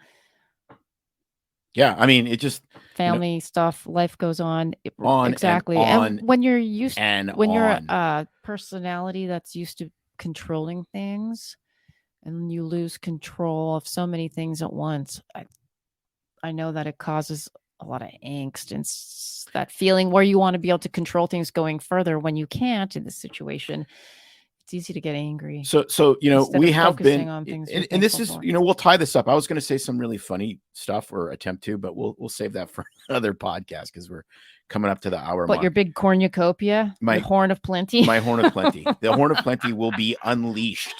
Yeah, I mean, it just family stuff. Life goes on. Exactly. And when you're you're on. a personality that's used to controlling things, and you lose control of so many things at once, I know that it causes a lot of angst and that feeling where you want to be able to control things going further when you can't in this situation. It's easy to get angry. So we have been on things, and this is, we'll tie this up. I was going to say some really funny stuff, or attempt to, but we'll save that for another podcast, because we're coming up to the hour mark. Your big cornucopia, my horn of plenty, my horn of plenty. The horn of plenty will be unleashed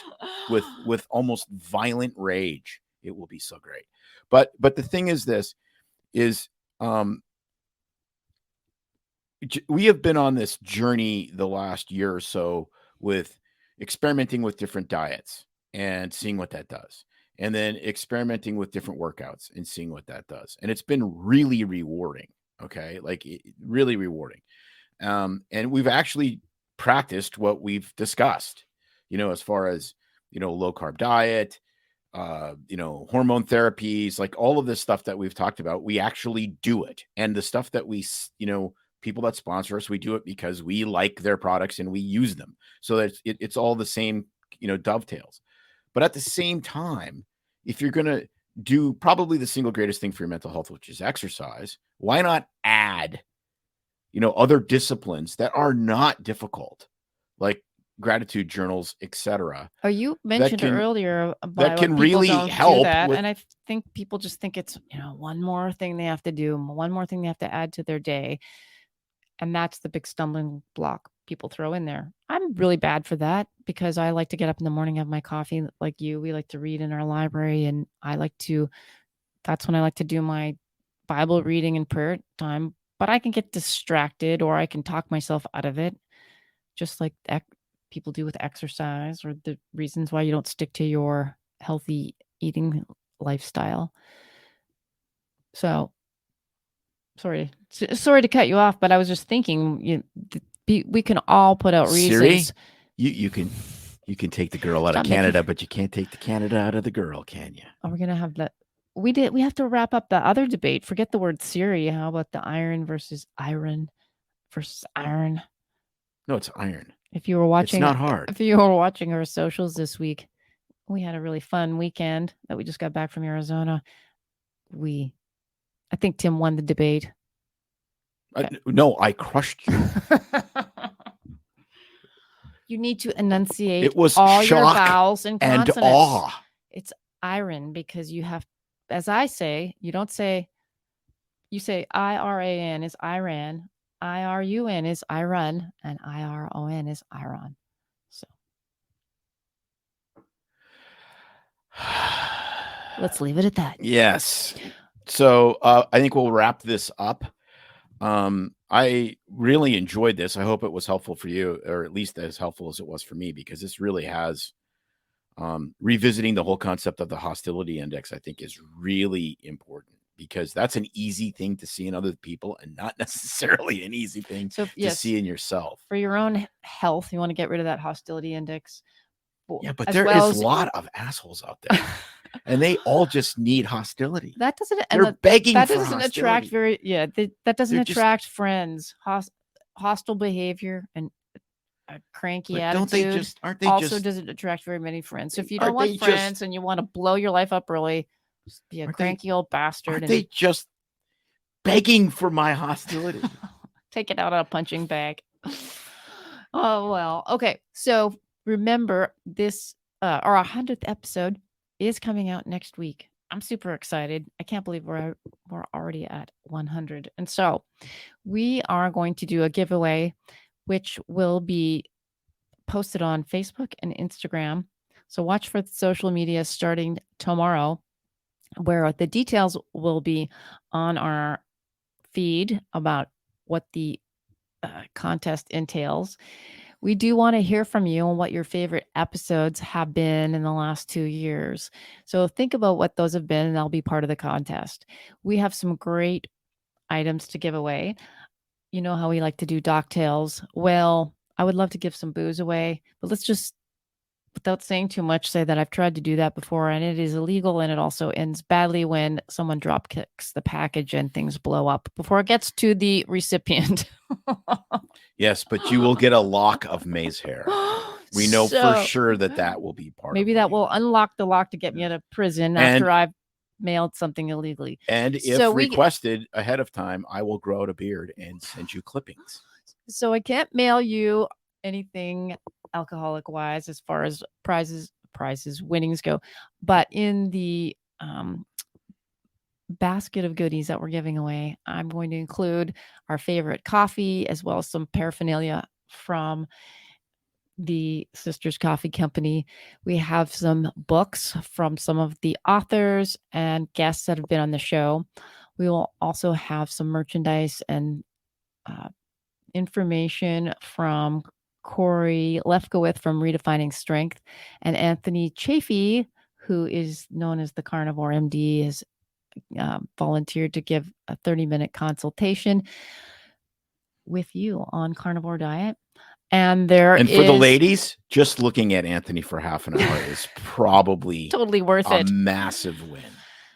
with almost violent rage. It will be so great. But the thing is, this is, we have been on this journey the last year or so with experimenting with different diets and seeing what that does, and then experimenting with different workouts and seeing what that does. And it's been really rewarding. Okay. Really rewarding. And we've actually practiced what we've discussed, as far as, low carb diet, hormone therapies, like all of this stuff that we've talked about, we actually do it. And the stuff that we, people that sponsor us, we do it because we like their products and we use them. So that it's all the same, dovetails. But at the same time, if you're going to do probably the single greatest thing for your mental health, which is exercise, why not add, other disciplines that are not difficult, like gratitude journals, etc. Oh, you mentioned earlier that can really help. And I think people just think it's, one more thing they have to do, one more thing they have to add to their day. And that's the big stumbling block people throw in there. I'm really bad for that, because I like to get up in the morning, have my coffee like you. We like to read in our library, and that's when I like to do my Bible reading and prayer time. But I can get distracted, or I can talk myself out of it, just like people do with exercise, or the reasons why you don't stick to your healthy eating lifestyle. So sorry to cut you off, but I was just thinking, we can all put out reasons. Siri, you can You can take the girl out Stop of Canada, but you can't take the Canada out of the girl, can you? Are we gonna have that? We have to wrap up the other debate. Forget the word Siri. How about the iron versus iron versus iron? No, it's iron. If you were watching, It's not hard. If you were watching our socials this week, we had a really fun weekend that we just got back from Arizona. I think Tim won the debate. No, I crushed you. You need to enunciate It was all your shock vowels and and consonants. awe. It's iron because you have, as I say, you don't say, you say IRAN is Iran, IRUN is Iran, and IRON is Iran. So let's leave it at that. Yes. So I think we'll wrap this up. I really enjoyed this. I hope it was helpful for you, or at least as helpful as it was for me, because this really has revisiting the whole concept of the hostility index, I think, is really important, because that's an easy thing to see in other people and not necessarily an easy thing to see in yourself. For your own health, you want to get rid of that hostility index. Yeah, but there is a lot of assholes out there. And they all just need hostility. That doesn't. They're begging that for doesn't hostility. attract very. Yeah, that doesn't attract friends. Hostile behavior and a cranky attitude. Aren't they also doesn't attract very many friends. So if you don't want friends and you want to blow your life up early, just be a cranky old bastard. Aren't they just begging for my hostility? Take it out on a punching bag. Oh well. Okay. So remember this. Our 100th episode is coming out next week. I'm super excited. I can't believe we're already at 100. And so we are going to do a giveaway, which will be posted on Facebook and Instagram. So watch for the social media starting tomorrow, where the details will be on our feed about what the contest entails. We do want to hear from you on what your favorite episodes have been in the last 2 years. So think about what those have been, and they'll be part of the contest. We have some great items to give away. You know how we like to do docktails. Well, I would love to give some booze away, but let's just, without saying too much, say that I've tried to do that before, and it is illegal, and it also ends badly when someone drop kicks the package and things blow up before it gets to the recipient. Yes, but you will get a lock of May's hair. We know for sure that will be part of it. Maybe that will unlock the lock to get me out of prison after I've mailed something illegally. And if requested ahead of time, I will grow out a beard and send you clippings. So I can't mail you anything alcoholic wise as far as prizes, winnings go. But in the basket of goodies that we're giving away, I'm going to include our favorite coffee as well as some paraphernalia from the Sisters Coffee Company. We have some books from some of the authors and guests that have been on the show. We will also have some merchandise and information from Corey Lefkowitz from Redefining Strength, and Anthony Chafee, who is known as the Carnivore MD, has volunteered to give a 30-minute consultation with you on carnivore diet. And for the ladies, just looking at Anthony for half an hour is probably totally worth it. A massive win.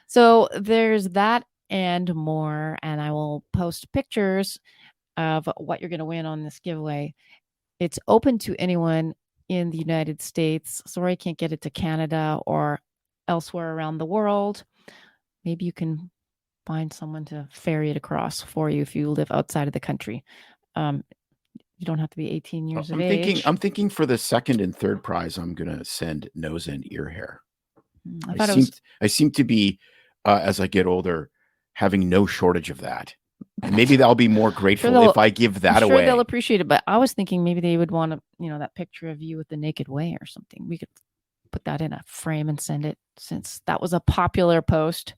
So there's that and more, and I will post pictures of what you're going to win on this giveaway. It's open to anyone in the United States. Sorry, I can't get it to Canada or elsewhere around the world. Maybe you can find someone to ferry it across for you if you live outside of the country. You don't have to be 18 years of age. I'm thinking for the second and third prize, I'm going to send nose and ear hair. I seem to be, as I get older, having no shortage of that. And maybe they'll be more grateful if I give that away. They'll appreciate it. But I was thinking maybe they would want to, that picture of you with the naked way or something. We could put that in a frame and send it, since that was a popular post.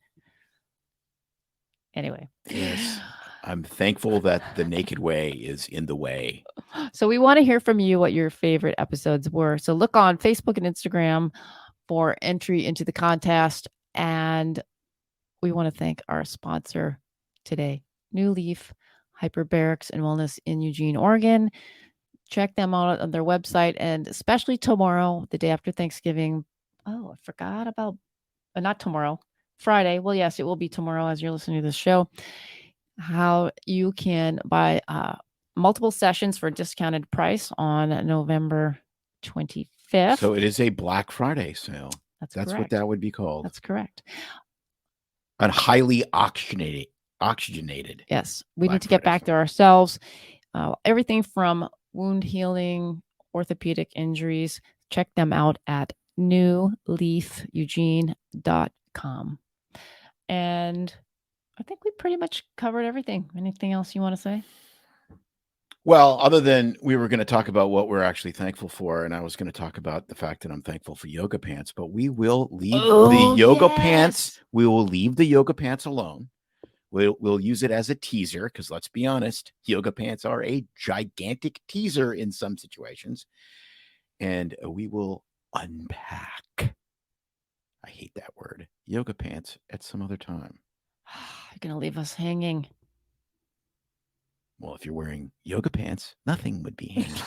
Anyway. Yes. I'm thankful that the naked way is in the way. So we want to hear from you what your favorite episodes were. So look on Facebook and Instagram for entry into the contest. And we want to thank our sponsor today, New Leaf Hyperbarics and Wellness in Eugene, Oregon. check them out on their website, and especially tomorrow, the day after Thanksgiving. Oh, I forgot about not tomorrow, Friday. Well, yes, it will be tomorrow as you're listening to this show. How you can buy multiple sessions for a discounted price on November 25th. So it is a Black Friday sale. That's correct. what that would be called. That's correct. And highly oxygenated. Yes, we Black need to get Friday back to ourselves. Everything from wound healing, orthopedic injuries. Check them out at newleafeugene.com. And I think we pretty much covered everything. Anything else you want to say? Well, other than we were going to talk about what we're actually thankful for, and I was going to talk about the fact that I'm thankful for yoga pants, but we will leave the yoga pants. We will leave the yoga pants alone. We'll use it as a teaser because let's be honest, yoga pants are a gigantic teaser in some situations, and we will unpack. I hate that word, yoga pants, at some other time. You're going to leave us hanging. Well, if you're wearing yoga pants, nothing would be hanging.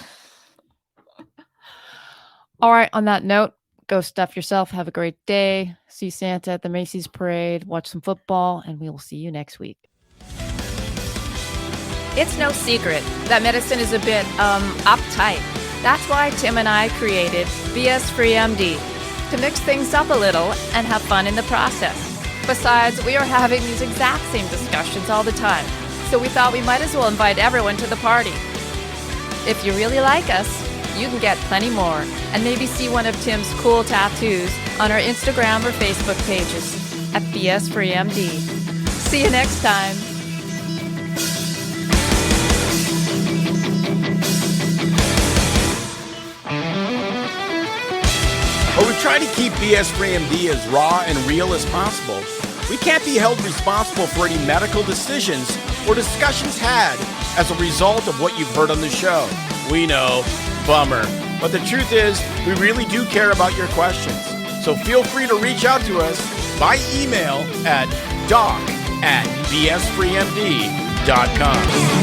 All right. On that note, go stuff yourself. Have a great day. See Santa at the Macy's parade. Watch some football, and we will see you next week. It's no secret that medicine is a bit uptight. That's why Tim and I created BS Free MD to mix things up a little and have fun in the process. Besides, we are having these exact same discussions all the time. So we thought we might as well invite everyone to the party. If you really like us, you can get plenty more and maybe see one of Tim's cool tattoos on our Instagram or Facebook pages at BS Free MD. See you next time. But we try to keep BS Free MD as raw and real as possible. We can't be held responsible for any medical decisions or discussions had as a result of what you've heard on the show. We know, bummer. But the truth is, we really do care about your questions. So feel free to reach out to us by email at doc@bsfreemd.com.